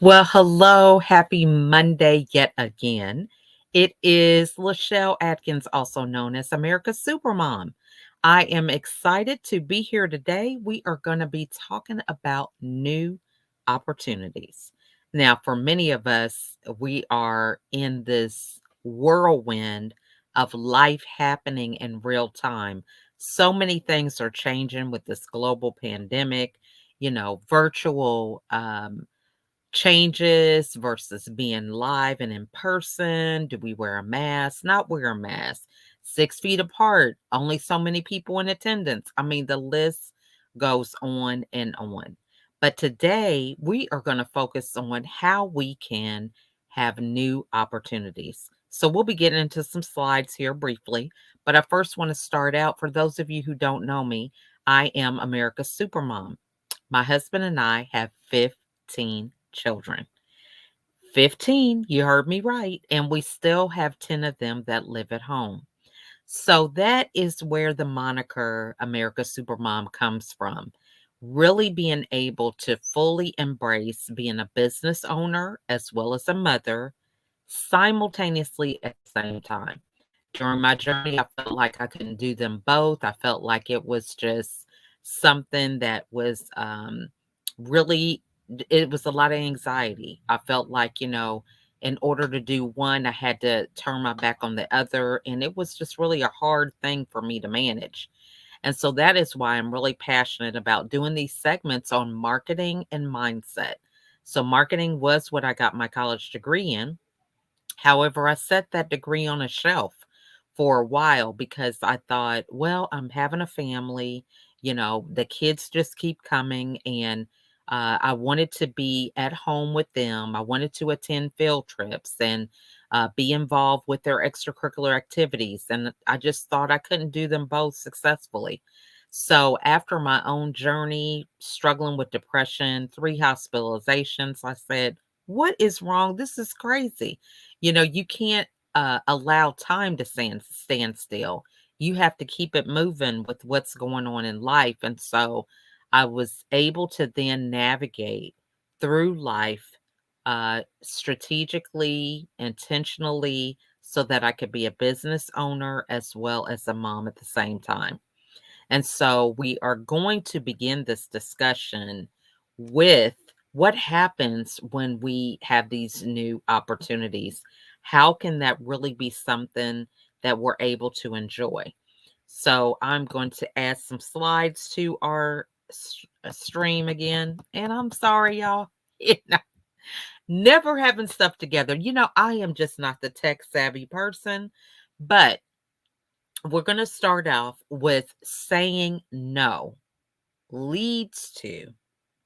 Well, hello. Happy Monday yet again. It is LaChelle Adkins, also known as America's Supermom. I am excited to be here today. We are going to be talking about new opportunities. Now, for many of us, we are in this whirlwind of life happening in real time. So many things are changing with this global pandemic, virtual changes versus being live and in person. Do we wear a mask? Not wear a mask. 6 feet apart, only so many people in attendance. I mean, the list goes on and on. But today we are going to focus on how we can have new opportunities. So we'll be getting into some slides here briefly. But I first want to start out for those of you who don't know me, I am America's Supermom. My husband and I have 15 children. 15, you heard me right. And we still have 10 of them that live at home. So that is where the moniker America's Supermom comes from. Really being able to fully embrace being a business owner as well as a mother simultaneously at the same time. During my journey, I felt like I couldn't do them both. I felt like it was just something that was really, it was a lot of anxiety. I felt like, in order to do one, I had to turn my back on the other. And it was just really a hard thing for me to manage. And so that is why I'm really passionate about doing these segments on marketing and mindset. So, marketing was what I got my college degree in. However, I set that degree on a shelf for a while because I thought, well, I'm having a family, the kids just keep coming, and I wanted to be at home with them. I wanted to attend field trips and be involved with their extracurricular activities. And I just thought I couldn't do them both successfully. So, after my own journey, struggling with depression, 3 hospitalizations, I said, what is wrong? This is crazy. You can't allow time to stand still. You have to keep it moving with what's going on in life. And so I was able to then navigate through life strategically, intentionally, so that I could be a business owner as well as a mom at the same time. And so we are going to begin this discussion with what happens when we have these new opportunities. How can that really be something that we're able to enjoy? So I'm going to add some slides to our stream again. And I'm sorry, y'all. Never having stuff together. I am just not the tech savvy person, but we're going to start off with saying no leads to,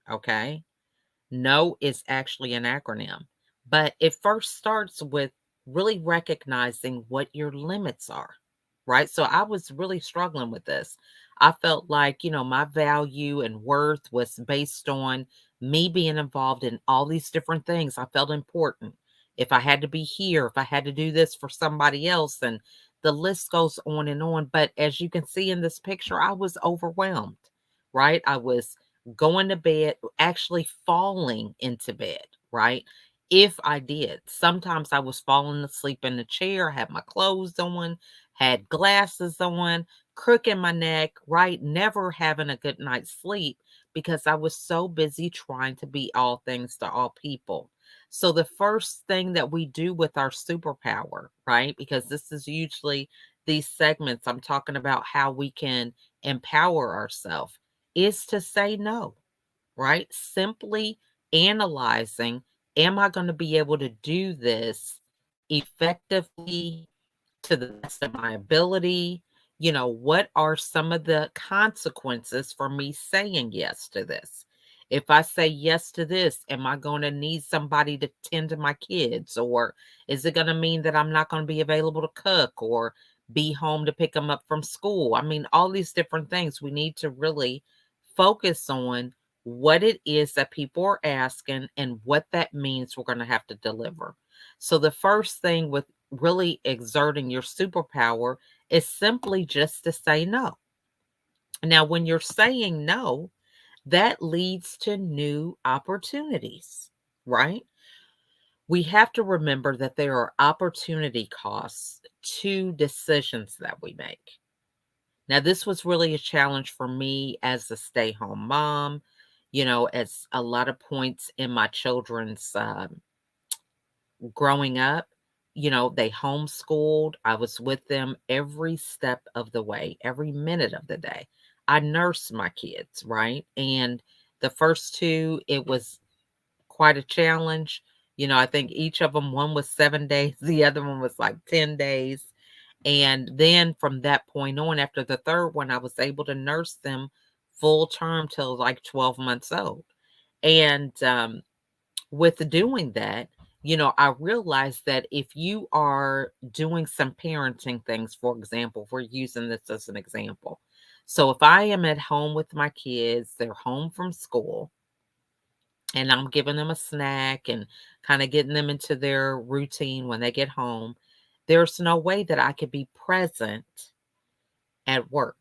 okay? No is actually an acronym, but it first starts with really recognizing what your limits are, right? So I was really struggling with this. I felt like, my value and worth was based on me being involved in all these different things. I felt important. If I had to be here, if I had to do this for somebody else, and the list goes on and on. But as you can see in this picture, I was overwhelmed, right? I was going to bed, actually falling into bed, right? If I did, sometimes I was falling asleep in the chair, had my clothes on, had glasses on, crook in my neck, right? Never having a good night's sleep because I was so busy trying to be all things to all people. So, the first thing that we do with our superpower, right? Because this is usually these segments, I'm talking about how we can empower ourselves, is to say no, right? Simply analyzing, am I going to be able to do this effectively to the best of my ability? What are some of the consequences for me saying yes to this? If I say yes to this, am I going to need somebody to tend to my kids? Or is it going to mean that I'm not going to be available to cook or be home to pick them up from school? I mean, all these different things we need to really focus on what it is that people are asking and what that means we're going to have to deliver. So, the first thing with really exerting your superpower is simply just to say no. Now, when you're saying no, that leads to new opportunities. right? We have to remember that there are opportunity costs to decisions that we make. Now, this was really a challenge for me as a stay home mom. As a lot of points in my children's growing up, they homeschooled. I was with them every step of the way, every minute of the day. I nursed my kids, right? And the first two, it was quite a challenge. I think each of them, one was 7 days, the other one was like 10 days. And then from that point on, after the third one, I was able to nurse them full term till like 12 months old. And with doing that, I realized that if you are doing some parenting things, for example, we're using this as an example. So if I am at home with my kids, they're home from school, and I'm giving them a snack and kind of getting them into their routine when they get home, there's no way that I could be present at work,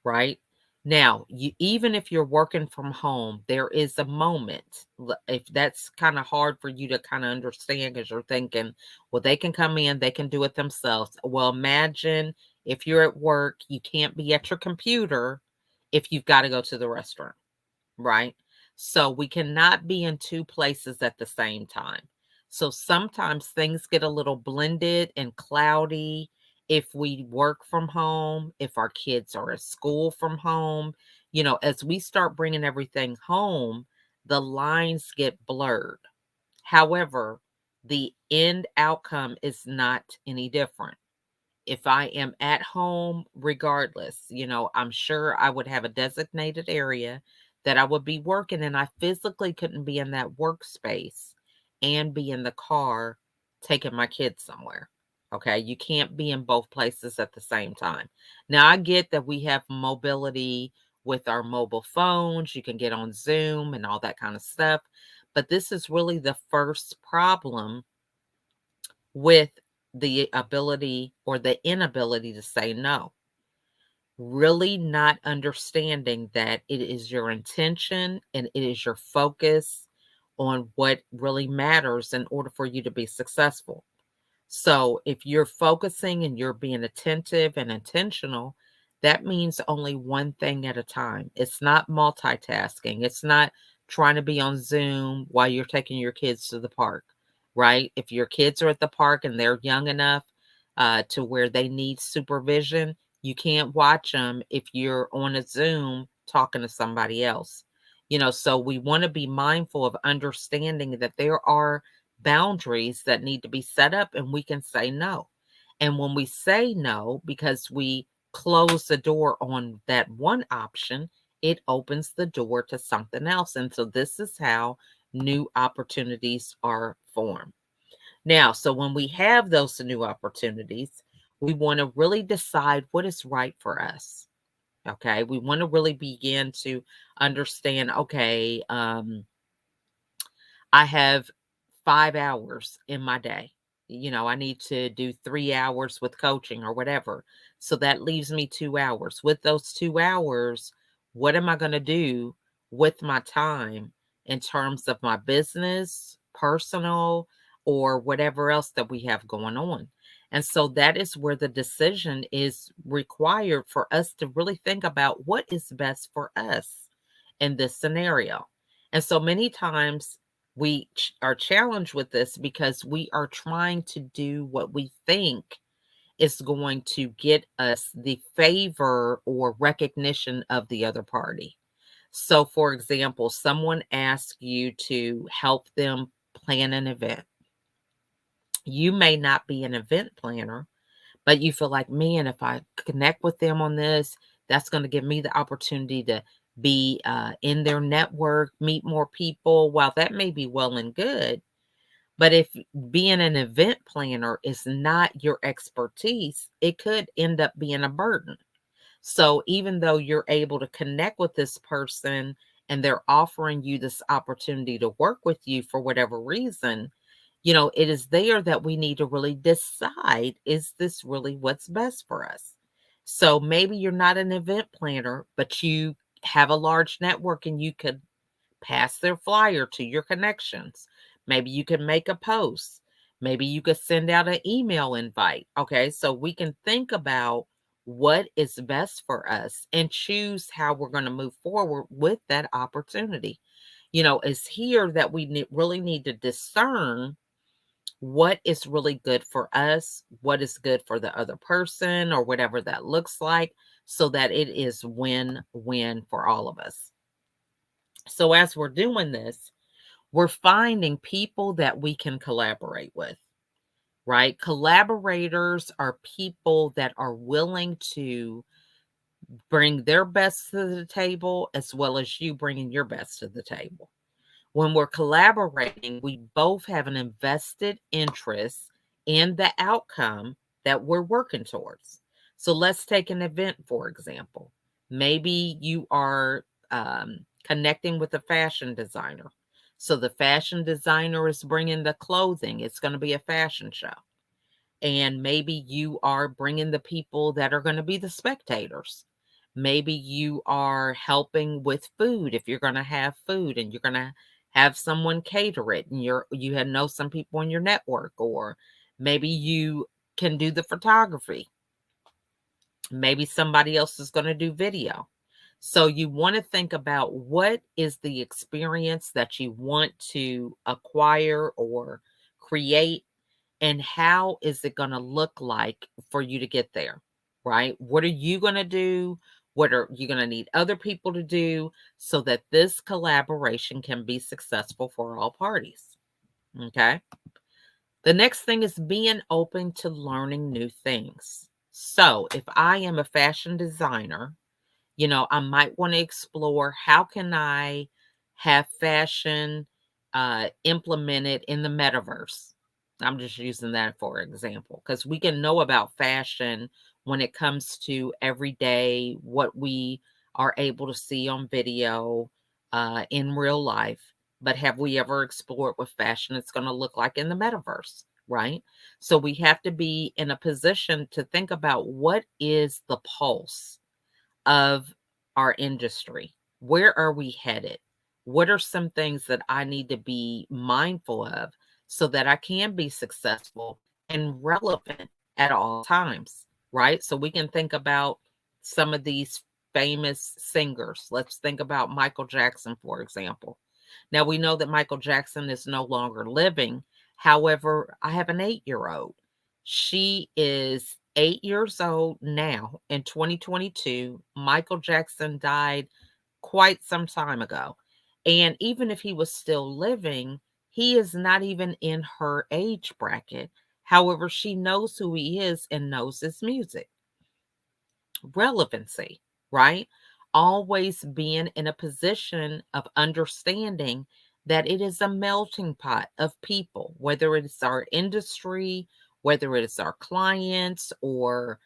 right? Now, even if you're working from home, there is a moment. If that's kind of hard for you to kind of understand because you're thinking, well, they can come in, they can do it themselves. Well, imagine if you're at work, you can't be at your computer if you've got to go to the restroom, right? So we cannot be in two places at the same time. So sometimes things get a little blended and cloudy if we work from home, if our kids are at school from home. As we start bringing everything home, the lines get blurred. However, the end outcome is not any different. If I am at home, regardless, I'm sure I would have a designated area that I would be working in. I physically couldn't be in that workspace and be in the car taking my kids somewhere. Okay. You can't be in both places at the same time. Now, I get that we have mobility with our mobile phones. You can get on Zoom and all that kind of stuff. But this is really the first problem with the ability or the inability to say no. Really not understanding that it is your intention and it is your focus on what really matters in order for you to be successful. So if you're focusing and you're being attentive and intentional, that means only one thing at a time. It's not multitasking. It's not trying to be on Zoom while you're taking your kids to the park, right? If your kids are at the park and they're young enough to where they need supervision, you can't watch them if you're on a Zoom talking to somebody else. So we want to be mindful of understanding that there are boundaries that need to be set up and we can say no. And when we say no, because we close the door on that one option, it opens the door to something else. And so this is how new opportunities are formed. Now, so when we have those new opportunities, we want to really decide what is right for us. Okay. We want to really begin to understand, okay, I have 5 hours in my day. I need to do 3 hours with coaching or whatever. So that leaves me 2 hours. With those 2 hours, what am I going to do with my time in terms of my business, personal, or whatever else that we have going on? And so that is where the decision is required for us to really think about what is best for us in this scenario. And so many times we are challenged with this because we are trying to do what we think is going to get us the favor or recognition of the other party. So, for example, someone asks you to help them plan an event. You may not be an event planner, but you feel like, man, if I connect with them on this, that's going to give me the opportunity to be in their network, meet more people. While that may be well and good, but if being an event planner is not your expertise, it could end up being a burden. So even though you're able to connect with this person and they're offering you this opportunity to work with you for whatever reason, it is there that we need to really decide, is this really what's best for us? So maybe you're not an event planner, but you have a large network and you could pass their flyer to your connections. Maybe you can make a post. Maybe you could send out an email invite. Okay. So we can think about what is best for us and choose how we're going to move forward with that opportunity. It's here that we really need to discern what is really good for us, what is good for the other person, or whatever that looks like, so that it is win-win for all of us. So as we're doing this, we're finding people that we can collaborate with, right? Collaborators are people that are willing to bring their best to the table as well as you bringing your best to the table. When we're collaborating, we both have an invested interest in the outcome that we're working towards. So let's take an event, for example. Maybe you are connecting with a fashion designer. So the fashion designer is bringing the clothing, it's going to be a fashion show. And maybe you are bringing the people that are going to be the spectators. Maybe you are helping with food if you're going to have food and you're going to have someone cater it and you know some people in your network, or maybe you can do the photography. Maybe somebody else is going to do video. So you want to think about what is the experience that you want to acquire or create, and how is it going to look like for you to get there, right? What are you going to do? What are you going to need other people to do so that this collaboration can be successful for all parties? Okay. The next thing is being open to learning new things. So if I am a fashion designer, I might want to explore how can I have fashion implemented in the metaverse. I'm just using that for example, because we can know about fashion when it comes to everyday, what we are able to see on video in real life. But have we ever explored what fashion it's going to look like in the metaverse, right? So we have to be in a position to think about what is the pulse of our industry. Where are we headed? What are some things that I need to be mindful of so that I can be successful and relevant at all times, right? So we can think about some of these famous singers. Let's think about Michael Jackson, for example. Now, we know that Michael Jackson is no longer living. However, I have an 8-year-old. She is 8 years old now in 2022. Michael Jackson died quite some time ago. And even if he was still living, he is not even in her age bracket. However, she knows who he is and knows his music. Relevancy, right? Always being in a position of understanding that it is a melting pot of people, whether it's our industry, whether it is our clients or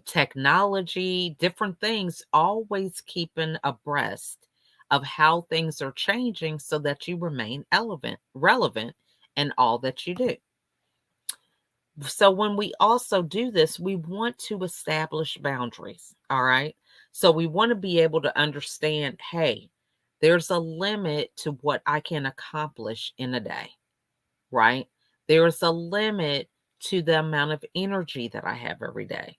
technology, different things, always keeping abreast of how things are changing so that you remain relevant in all that you do. So when we also do this, we want to establish boundaries. All right. So we want to be able to understand, hey, there's a limit to what I can accomplish in a day, right? There's a limit to the amount of energy that I have every day.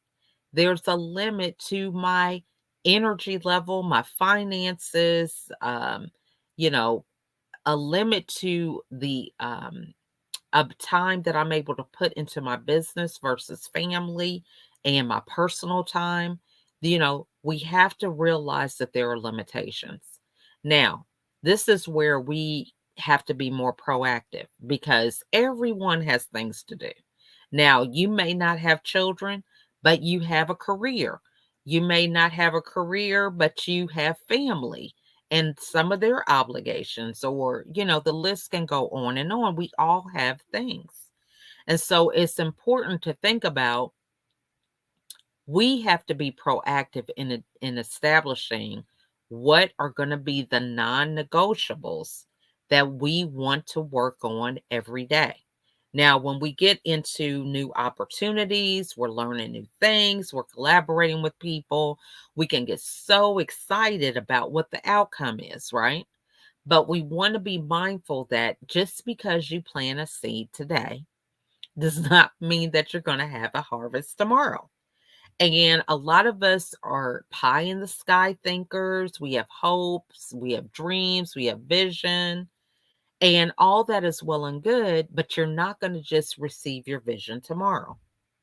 There's a limit to my energy level, my finances, you know, a limit to the of time that I'm able to put into my business versus family and my personal time. We have to realize that there are limitations. Now, this is where we have to be more proactive because everyone has things to do. Now, you may not have children, but you have a career. You may not have a career, but you have family and some of their obligations, or the list can go on and on. We all have things, and so it's important to think about, we have to be proactive in establishing what are going to be the non-negotiables that we want to work on every day. Now, when we get into new opportunities, we're learning new things, we're collaborating with people, we can get so excited about what the outcome is, right? But we want to be mindful that just because you plant a seed today does not mean that you're going to have a harvest tomorrow. And a lot of us are pie in the sky thinkers. We have hopes, we have dreams, we have vision, and all that is well and good, but you're not going to just receive your vision tomorrow,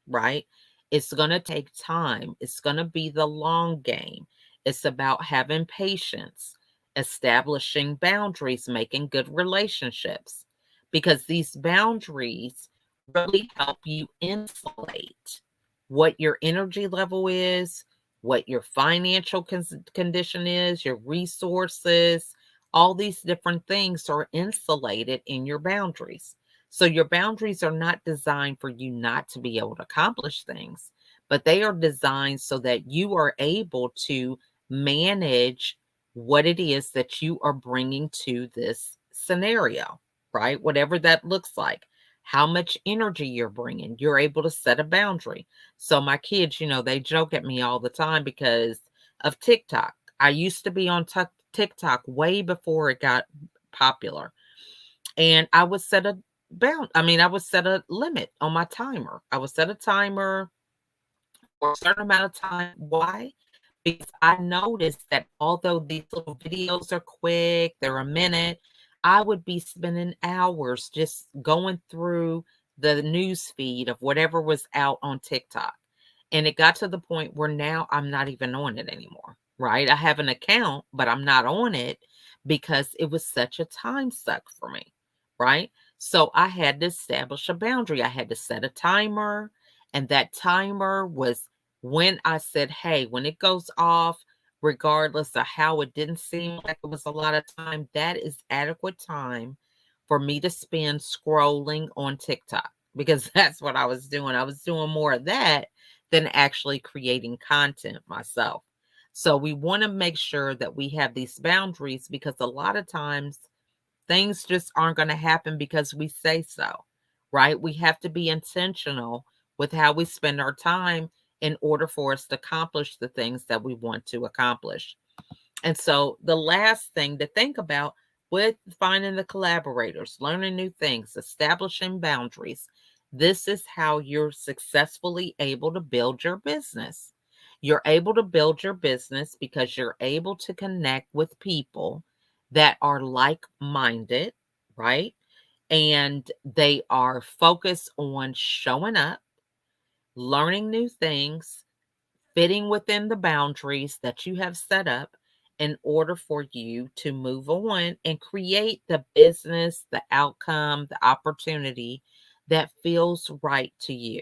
right? It's going to take time. It's going to be the long game. It's about having patience, establishing boundaries, making good relationships, because these boundaries really help you insulate what your energy level is, what your financial condition is, your resources, all these different things are insulated in your boundaries. So your boundaries are not designed for you not to be able to accomplish things, but they are designed so that you are able to manage what it is that you are bringing to this scenario, right? Whatever that looks like. How much energy you're bringing, you're able to set a boundary. So my kids, they joke at me all the time because of TikTok. I used to be on TikTok way before it got popular. And I would set a I would set a limit on my timer. I would set a timer for a certain amount of time. Why? Because I noticed that although these little videos are quick, they're a minute, I would be spending hours just going through the news feed of whatever was out on TikTok. And it got to the point where now I'm not even on it anymore, right? I have an account, but I'm not on it because it was such a time suck for me, right? So I had to establish a boundary. I had to set a timer, and that timer was when I said, hey, when it goes off, regardless of how it didn't seem like it was a lot of time, that is adequate time for me to spend scrolling on TikTok because that's what I was doing. I was doing more of that than actually creating content myself. So we want to make sure that we have these boundaries because a lot of times things just aren't going to happen because we say so, right? We have to be intentional with how we spend our time in order for us to accomplish the things that we want to accomplish. And so the last thing to think about with finding the collaborators, learning new things, establishing boundaries, this is how you're successfully able to build your business. You're able to build your business because you're able to connect with people that are like minded, right? And they are focused on showing up, learning new things, fitting within the boundaries that you have set up in order for you to move on and create the business, the outcome, the opportunity that feels right to you.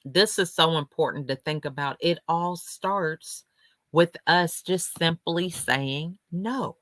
This is so important to think about. It all starts with us just simply saying no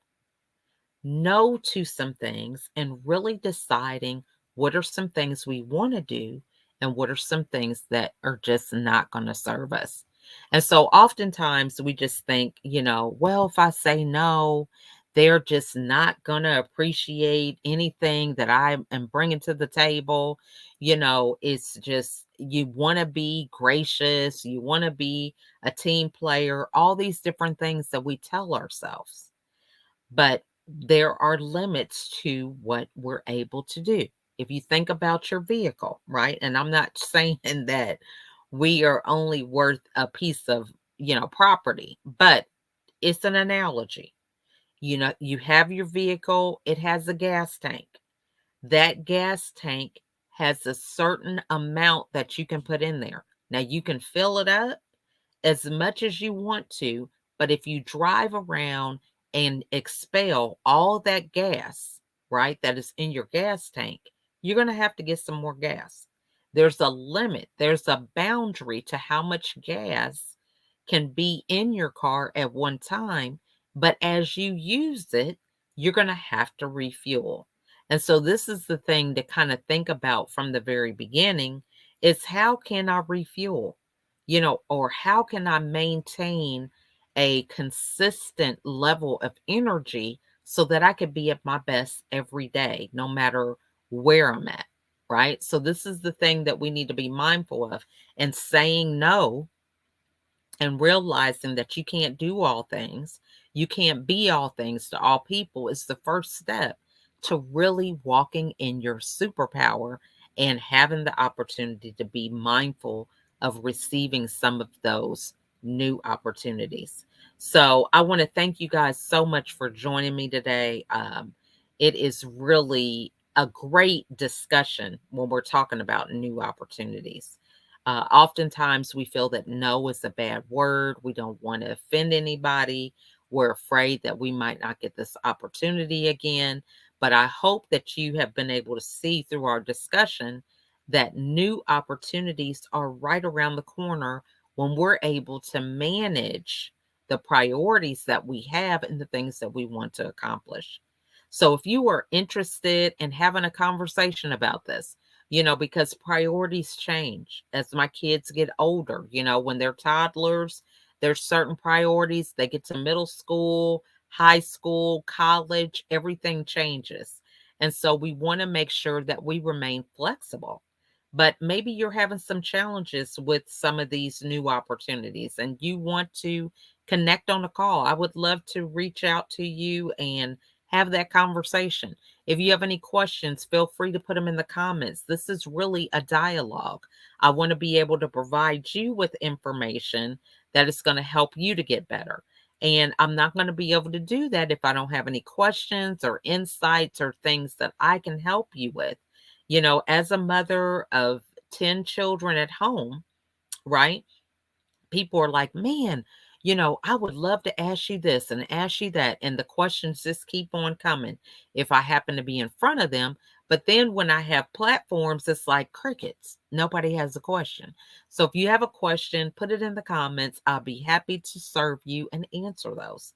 to some things and really deciding what are some things we want to do and what are some things that are just not going to serve us. And so oftentimes we just think, well, if I say no, they're just not going to appreciate anything that I am bringing to the table. It's just you want to be gracious, you want to be a team player, all these different things that we tell ourselves. But there are limits to what we're able to do. If you think about your vehicle, right? And I'm not saying that we are only worth a piece of, property, but it's an analogy. You have your vehicle, it has a gas tank. That gas tank has a certain amount that you can put in there. Now you can fill it up as much as you want to, but if you drive around and expel all that gas, right, that is in your gas tank, you're going to have to get some more gas. There's a limit, there's a boundary to how much gas can be in your car at one time, but as you use it, you're going to have to refuel. And so this is the thing to kind of think about from the very beginning is how can I refuel? Or how can I maintain a consistent level of energy so that I could be at my best every day, no matter where I'm at, right? So, this is the thing that we need to be mindful of. And saying no and realizing that you can't do all things, you can't be all things to all people is the first step to really walking in your superpower and having the opportunity to be mindful of receiving some of those new opportunities. So I want to thank you guys so much for joining me today. It is really a great discussion when we're talking about new opportunities. Oftentimes, we feel that no is a bad word. We don't want to offend anybody. We're afraid that we might not get this opportunity again. But I hope that you have been able to see through our discussion that new opportunities are right around the corner when we're able to manage the priorities that we have and the things that we want to accomplish. So if you are interested in having a conversation about this, because priorities change as my kids get older, when they're toddlers, there's certain priorities. They get to middle school, high school, college, everything changes. And so we want to make sure that we remain flexible. But maybe you're having some challenges with some of these new opportunities and you want to connect on a call. I would love to reach out to you and have that conversation. If you have any questions, feel free to put them in the comments. This is really a dialogue. I want to be able to provide you with information that is going to help you to get better. And I'm not going to be able to do that if I don't have any questions or insights or things that I can help you with. As a mother of 10 children at home, right? People are like, man, I would love to ask you this and ask you that. And the questions just keep on coming if I happen to be in front of them. But then when I have platforms, it's like crickets. Nobody has a question. So if you have a question, put it in the comments. I'll be happy to serve you and answer those.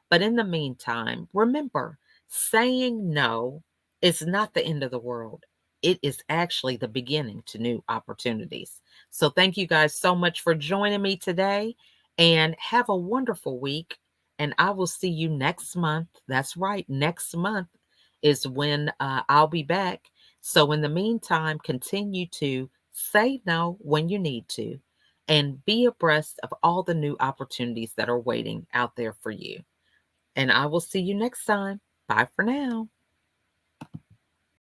But in the meantime, remember, saying no is not the end of the world. It is actually the beginning to new opportunities. So thank you guys so much for joining me today and have a wonderful week. And I will see you next month. That's right. Next month is when I'll be back. So in the meantime, continue to say no when you need to and be abreast of all the new opportunities that are waiting out there for you. And I will see you next time. Bye for now.